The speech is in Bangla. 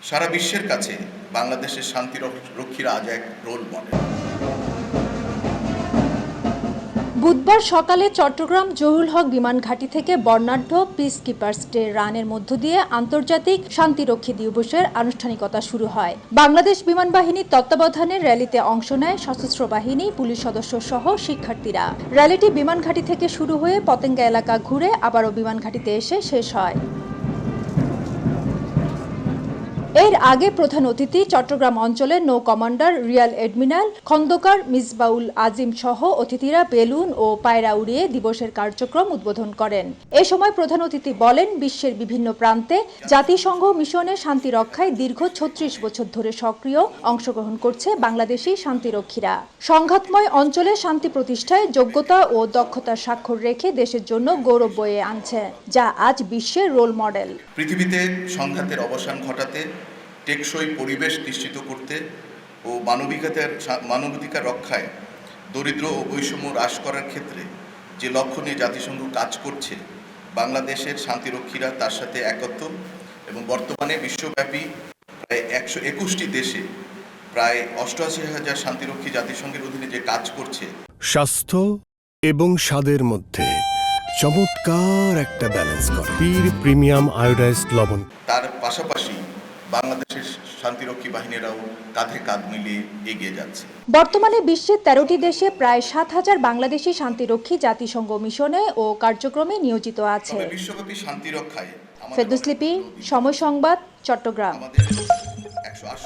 সারা বিশ্বের কাছে বাংলাদেশের শান্তি রক্ষীরা আজ এক রোল মডেল। বুধবার সকালে চট্টগ্রাম জহুরুল হক বিমান ঘাঁটি থেকে বর্ণাঢ্য পিস কিপার্স ডে রানের মধ্য দিয়ে আন্তর্জাতিক শান্তিরক্ষী দিবসের আনুষ্ঠানিকতা শুরু হয়। বাংলাদেশ বিমান বাহিনীর তত্ত্বাবধানে র্যালিতে অংশ নেয় সশস্ত্র বাহিনী, পুলিশ সদস্য সহ শিক্ষার্থীরা। র্যালিটি বিমান ঘাঁটি থেকে শুরু হয়ে পতেঙ্গা এলাকা ঘুরে আবারও বিমান ঘাঁটিতে এসে শেষ হয়। এর আগে প্রধান অতিথি চট্টগ্রাম অঞ্চলের নৌ commander rear admiral Khondokar Misbaul Azim সহ অতিথিরা বেলুন ও পায়রা উড়িয়ে দিবসের কার্যক্রম উদ্বোধন করেন। এ সময় প্রধান অতিথি বলেন, বিশ্বের বিভিন্ন প্রান্তে জাতিসংঘ মিশনে শান্তি রক্ষায় দীর্ঘ ৩৬ বছর ধরে সক্রিয় অংশগ্রহণ করছে বাংলাদেশি শান্তিরক্ষীরা। সংঘাতময় অঞ্চলে শান্তি প্রতিষ্ঠায় যোগ্যতা ও দক্ষতার স্বাক্ষর রেখে দেশের জন্য গৌরব বয়ে আনছে, যা আজ বিশ্বের রোল মডেল। পৃথিবীতে সংঘাতের অবসান ঘটাতে, টেকসই পরিবেশ নিশ্চিত করতে ও মানবাধিকার রক্ষায়, দরিদ্র ও বৈষম্য হ্রাস করার ক্ষেত্রে যে লক্ষ্য নিয়ে জাতিসংঘ কাজ করছে, বাংলাদেশের শান্তিরক্ষীরা তার সাথে একত্র এবং বর্তমানে বিশ্বব্যাপী প্রায় ১২১টি দেশে প্রায় ৮৮,০০০ শান্তিরক্ষী জাতিসংঘের অধীনে যে কাজ করছে। স্বাস্থ্য এবং স্বাদের মধ্যে চমৎকার একটা ব্যালেন্স করে পীর প্রিমিয়াম আয়োডাইজড লবণ। তার পাশাপাশি বাংলাদেশের শান্তিরক্ষী বাহিনীরাও কাঁধে কাঁধ মিলিয়ে এগিয়ে যাচ্ছে। বর্তমানে বিশ্বের ১৩টি দেশে প্রায় ৭,০০০ বাংলাদেশি শান্তিরক্ষী জাতিসংঘ মিশনে ও কার্যক্রমে নিয়োজিত আছে। বিশ্বব্যাপী শান্তি রক্ষায় ফেরদৌস লিপি, সময় সংবাদ, চট্টগ্রাম। আমাদের ১৬৮